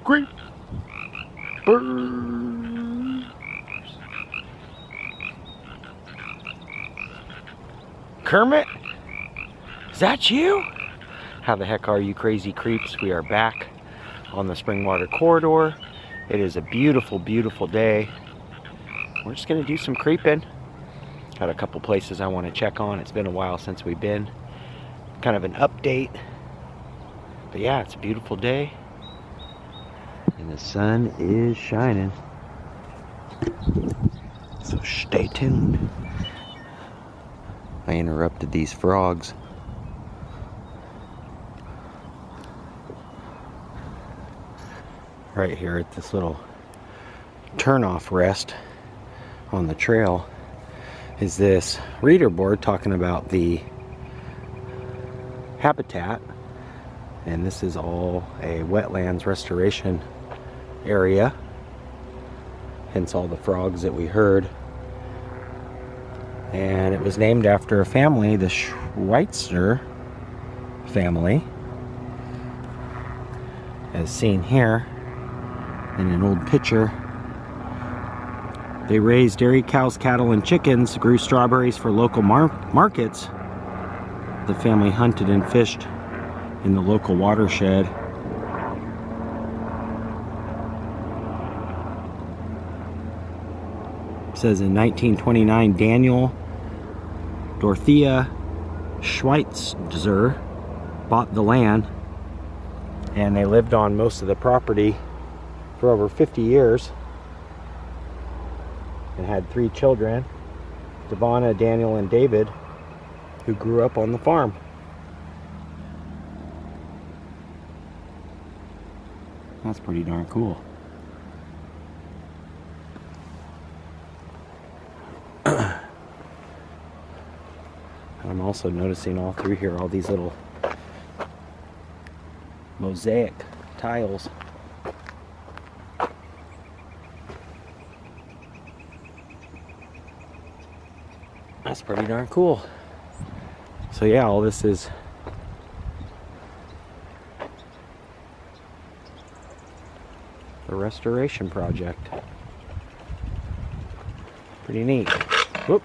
Creep. Kermit? Is that you? How the heck are you, crazy creeps? We are back on the Springwater Corridor. It is a beautiful, beautiful day. We're just gonna do some creeping. Got a couple places I want to check on. It's been a while since we've been. Kind of an update. But yeah, it's a beautiful day. And the sun is shining. So stay tuned. I interrupted these frogs. Right here at this little turnoff rest on the trail is this reader board talking about the habitat, and this is all a wetlands restoration area, hence all the frogs that we heard. And it was named after a family, the Schweitzer family, as seen here in an old picture. They raised dairy cows, cattle, and chickens, grew strawberries for local markets. The family hunted and fished in the local watershed. It says in 1929, Daniel Dorothea Schweitzer bought the land, and they lived on most of the property for over 50 years. And had 3 children, Devonna, Daniel, and David, who grew up on the farm. That's pretty darn cool. I'm also noticing all through here all these little mosaic tiles. That's pretty darn cool. So yeah, all this is a restoration project. Pretty neat. Whoop.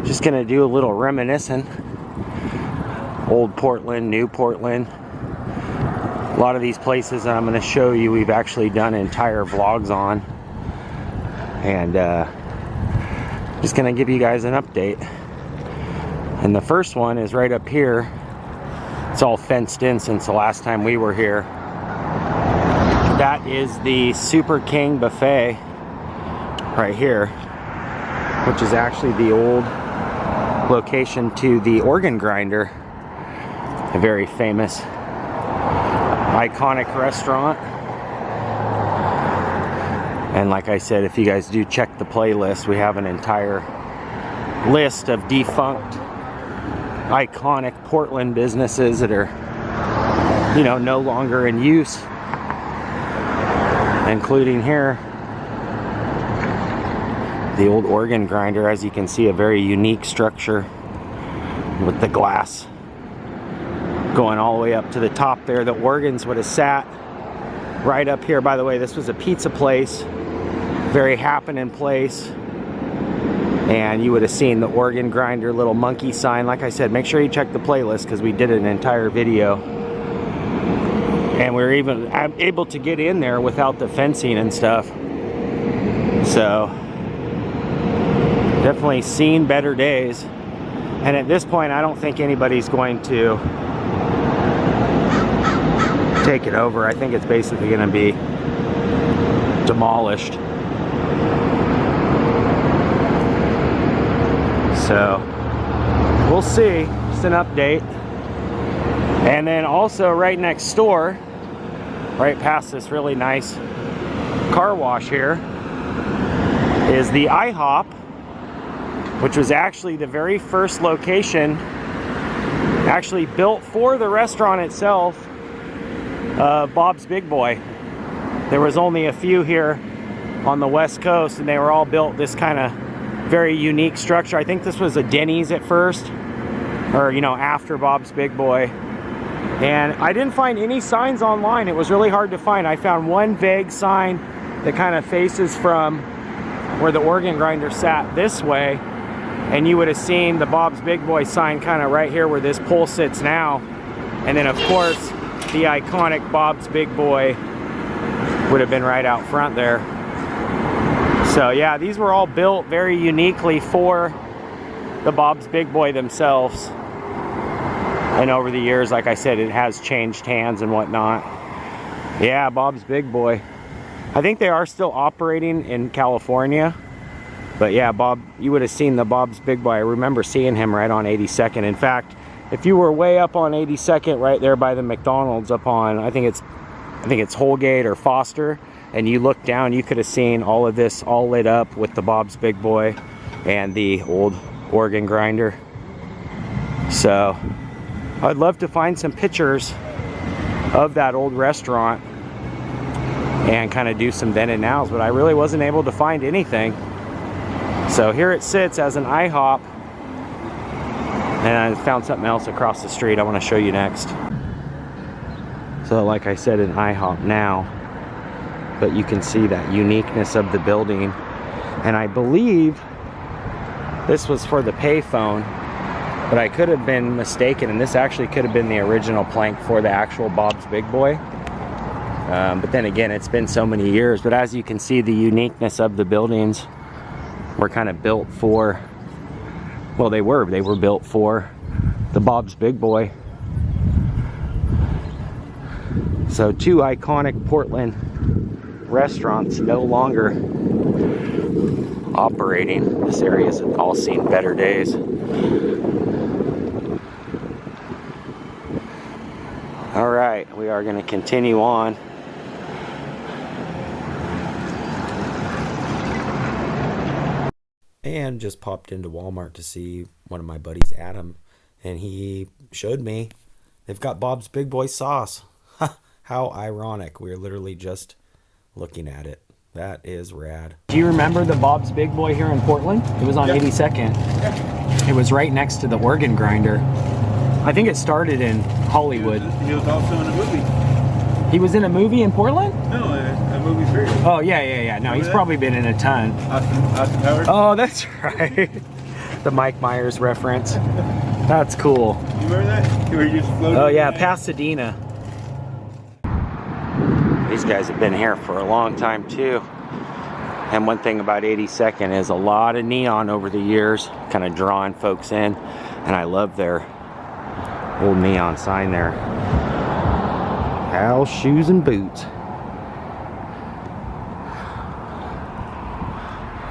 Just gonna do a little reminiscing. Old Portland, new Portland. A lot of these places that I'm gonna show you, we've actually done entire vlogs on. And just gonna give you guys an update. And the first one is right up here. It's all fenced in since the last time we were here. That is the Super King Buffet right here, which is actually the old location to the organ grinder, a very famous, iconic restaurant. And like I said, if you guys do check the playlist, we have an entire list of defunct, iconic Portland businesses that are, you know, no longer in use, including here the old organ grinder. As you can see, a very unique structure with the glass going all the way up to the top there. The organs would have sat right up here. By the way, this was a pizza place, very happening place, and you would have seen the organ grinder little monkey sign. Like I said, make sure you check the playlist because we did an entire video, and we were even able to get in there without the fencing and stuff. So definitely seen better days. And at this point, I don't think anybody's going to take it over. I think it's basically going to be demolished. So we'll see. Just an update. And then also right next door, right past this really nice car wash here, is the IHOP, which was actually the very first location actually built for the restaurant itself, Bob's Big Boy. There was only a few here on the West Coast, and they were all built this kind of very unique structure. I think this was a Denny's at first, or you know, after Bob's Big Boy. And I didn't find any signs online. It was really hard to find. I found one vague sign that kind of faces from where the organ grinder sat this way, and you would have seen the Bob's Big Boy sign kind of right here where this pole sits now. And then of course the iconic Bob's Big Boy would have been right out front there. So yeah, these were all built very uniquely for the Bob's Big Boy themselves. And over the years, like I said, it has changed hands and whatnot. Yeah, Bob's Big Boy. I think they are still operating in California. But yeah, Bob, you would have seen the Bob's Big Boy. I remember seeing him right on 82nd. In fact, if you were way up on 82nd, right there by the McDonald's up on, I think it's Holgate or Foster, and you look down, you could have seen all of this all lit up with the Bob's Big Boy and the old organ grinder. So I'd love to find some pictures of that old restaurant and kind of do some then and nows, but I really wasn't able to find anything. So here it sits as an IHOP, and I found something else across the street I want to show you next. So like I said, an IHOP now, but you can see that uniqueness of the building. And I believe this was for the payphone, but I could have been mistaken, and this actually could have been the original plank for the actual Bob's Big Boy. But then again, it's been so many years. But as you can see, the uniqueness of the buildings were kind of built for, well, they were built for the Bob's Big Boy. So two iconic Portland restaurants no longer operating. This area's all seen better days. All right, we are going to continue on. And just popped into Walmart to see one of my buddies, Adam, and he showed me they've got Bob's Big Boy sauce. How ironic. We're literally just looking at it. That is rad. Do you remember the Bob's Big Boy here in Portland? It was on 82nd. Yeah. It was right next to the organ grinder. I think it started in Hollywood. He was also in a movie. He was in a movie in Portland? No, a movie period. Oh, yeah. No, he's probably been in a ton. Austin Powers? Oh, that's right. The Mike Myers reference. That's cool. You remember that? You were just floating. Oh, yeah, Pasadena. These guys have been here for a long time, too. And one thing about 82nd is a lot of neon over the years, kind of drawing folks in. And I love their old neon sign there. Hal's Shoes and Boots.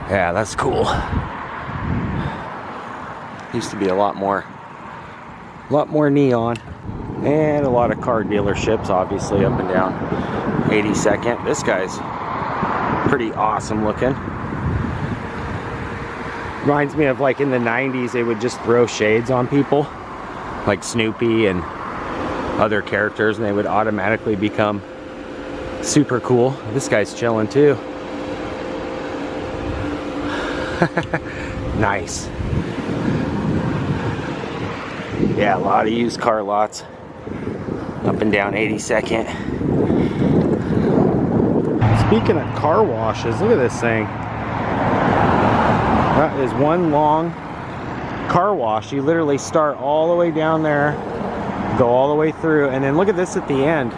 Yeah, that's cool. Used to be a lot more neon, and a lot of car dealerships, obviously, up and down 82nd. This guy's pretty awesome looking. Reminds me of like in the 90s, they would just throw shades on people, like Snoopy and other characters, and they would automatically become super cool. This guy's chilling too. Nice. Yeah, a lot of used car lots up and down 82nd. Speaking of car washes, look at this thing. That is one long car wash. You literally start all the way down there, go all the way through, and then look at this at the end.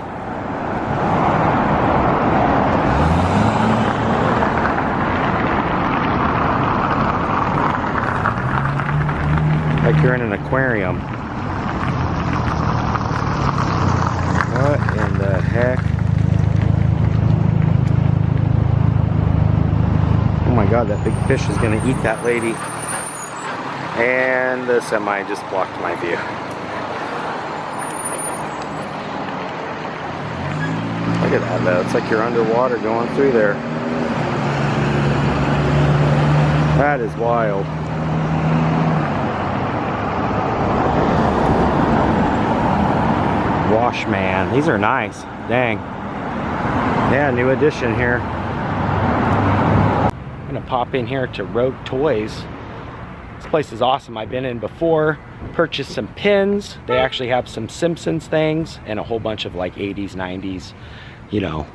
Like you're in an aquarium. What in the heck? God, that big fish is gonna eat that lady. And the semi just blocked my view. Look at that though, it's like you're underwater going through there. That is wild. Washman, these are nice, dang. Yeah, new addition here. I'm gonna pop in here to Rogue Toys. This place is awesome. I've been in before, purchased some pins. They actually have some Simpsons things and a whole bunch of like 80s, 90s, you know,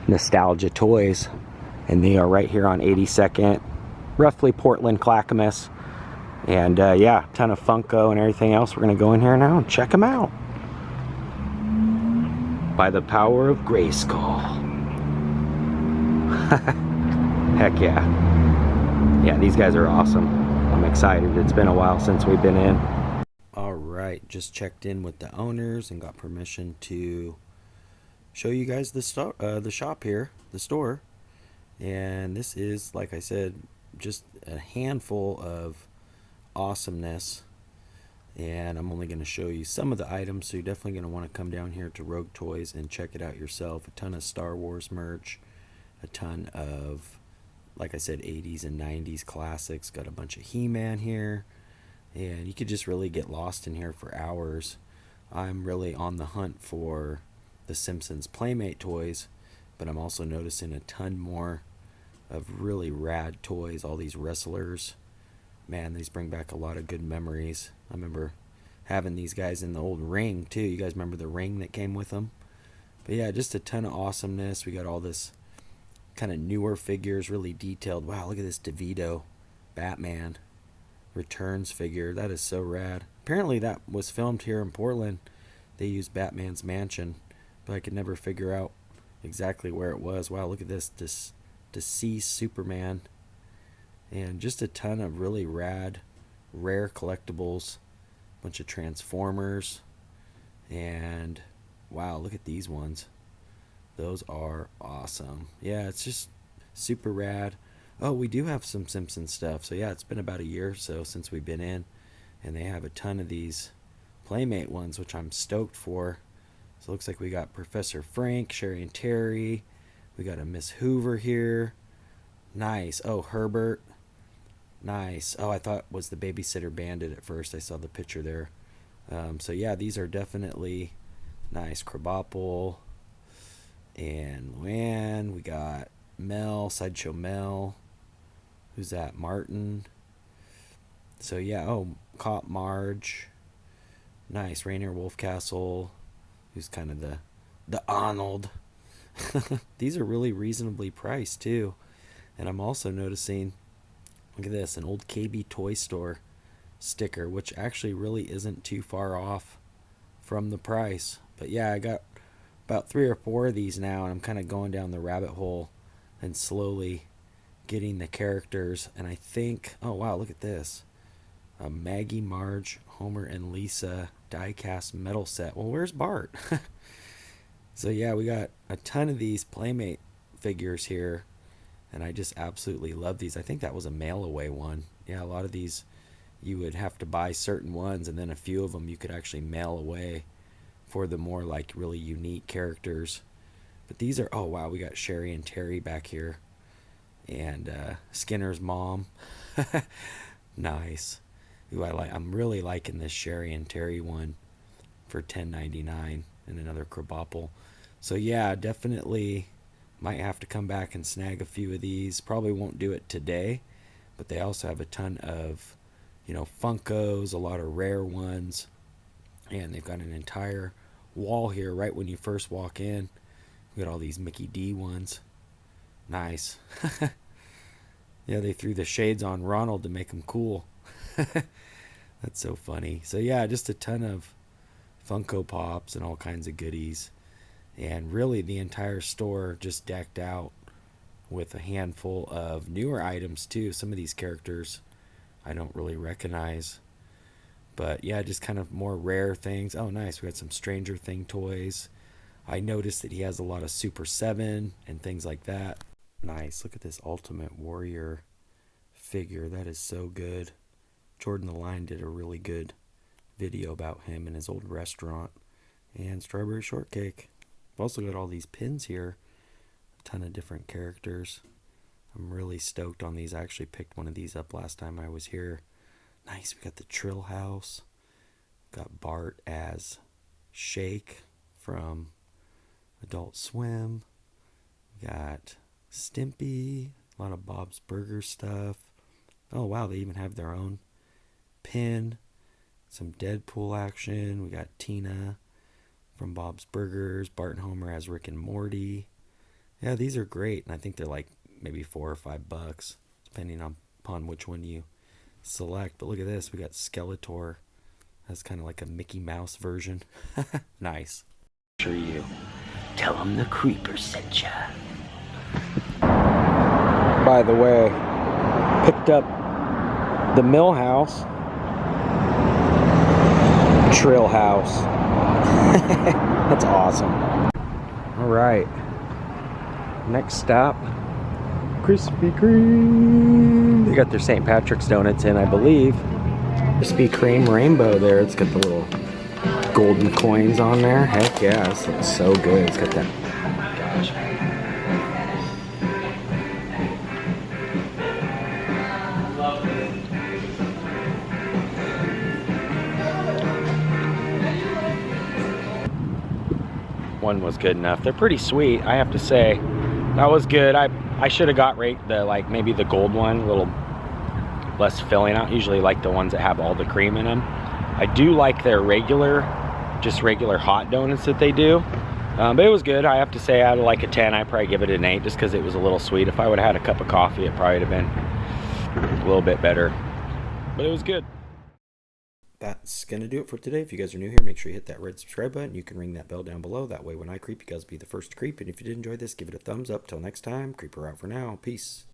nostalgia toys. And they are right here on 82nd, roughly Portland, Clackamas. And yeah, ton of Funko and everything else. We're gonna go in here now and check them out. By the power of Grayskull. Heck yeah. Yeah, these guys are awesome. I'm excited. It's been a while since we've been in. All right, just checked in with the owners and got permission to show you guys the shop here, the store. And this is, like I said, just a handful of awesomeness. And I'm only going to show you some of the items, so you're definitely going to want to come down here to Rogue Toys and check it out yourself. A ton of Star Wars merch, a ton of, like I said, 80s and 90s classics. Got a bunch of He-Man here, and you could just really get lost in here for hours. I'm really on the hunt for the Simpsons Playmate toys, but I'm also noticing a ton more of really rad toys. All these wrestlers, man, these bring back a lot of good memories. I remember having these guys in the old ring too. You guys remember the ring that came with them? But yeah, just a ton of awesomeness. We got all this kind of newer figures, really detailed. Wow, look at this DeVito Batman Returns figure. That is so rad. Apparently that was filmed here in Portland. They used Batman's mansion, but I could never figure out exactly where it was. Wow, look at this deceased Superman. And just a ton of really rad, rare collectibles. Bunch of Transformers. And wow, look at these ones. Those are awesome. Yeah, it's just super rad. Oh, we do have some Simpsons stuff. So yeah, it's been about a year or so since we've been in. And they have a ton of these Playmate ones, which I'm stoked for. So it looks like we got Professor Frank, Sherry and Terry. We got a Miss Hoover here. Nice. Oh, Herbert. Nice. Oh, I thought it was the Babysitter Bandit at first. I saw the picture there. So yeah, these are definitely nice. Krabappel and Luann. We got Mel, Sideshow Mel. Who's that? Martin. So yeah, oh, Cop Marge. Nice. Rainier Wolfcastle. Who's kind of the Arnold. These are really reasonably priced too. And I'm also noticing, look at this, an old KB Toy Store sticker, which actually really isn't too far off from the price. But yeah, I got about 3 or 4 of these now, and I'm kind of going down the rabbit hole and slowly getting the characters. And I think, oh wow, look at this. A Maggie, Marge, Homer, and Lisa die-cast metal set. Well, where's Bart? So yeah, we got a ton of these Playmate figures here. And I just absolutely love these. I think that was a mail-away one. Yeah, a lot of these you would have to buy certain ones, and then a few of them you could actually mail away for the more like really unique characters. But these are, oh wow, we got Sherry and Terry back here. And Skinner's mom. Nice. Ooh, I'm really liking this Sherry and Terry one for $10.99 and another Krabappel. So yeah, definitely might have to come back and snag a few of these. Probably won't do it today, but they also have a ton of, you know, Funkos, a lot of rare ones, and they've got an entire wall here right when you first walk in. We got all these Mickey D ones. Nice. Yeah, they threw the shades on Ronald to make him cool. That's so funny. So yeah, just a ton of Funko Pops and all kinds of goodies. And really the entire store just decked out with a handful of newer items too. Some of these characters I don't really recognize. But yeah, just kind of more rare things. Oh nice, we got some Stranger Thing toys. I noticed that he has a lot of Super 7 and things like that. Nice, look at this Ultimate Warrior figure. That is so good. Jordan the Lion did a really good video about him and his old restaurant. And strawberry shortcake. I've also got all these pins here. A ton of different characters. I'm really stoked on these. I actually picked one of these up last time I was here. Nice. We got the Trill House. Got Bart as Shake from Adult Swim. We got Stimpy. A lot of Bob's Burger stuff. Oh wow, they even have their own pin. Some Deadpool action. We got Tina from Bob's Burgers. Bart and Homer as Rick and Morty. Yeah, these are great, and I think they're like maybe $4 or $5, depending upon which one you select. But look at this, we got Skeletor. That's kind of like a Mickey Mouse version. Nice. Sure you. Tell them the Creeper sent ya. By the way, picked up the Mill House. Trill House. That's awesome. All right. Next stop, Krispy Kreme. They got their St. Patrick's donuts in, I believe. Krispy Kreme rainbow there. It's got the little golden coins on there. Heck yeah, this looks so good. It's got that. Oh my gosh. One was good enough. They're pretty sweet, I have to say. That was good. I should have got maybe the gold one, a little less filling. I don't usually like the ones that have all the cream in them. I do like their regular hot donuts that they do. But it was good. I have to say, out of like a 10, I'd probably give it an 8 just because it was a little sweet. If I would have had a cup of coffee, it probably would have been a little bit better. But it was good. That's going to do it for today. If you guys are new here, make sure you hit that red subscribe button. You can ring that bell down below. That way when I creep, you guys will be the first to creep. And if you did enjoy this, give it a thumbs up. Till next time, Creeper out for now. Peace.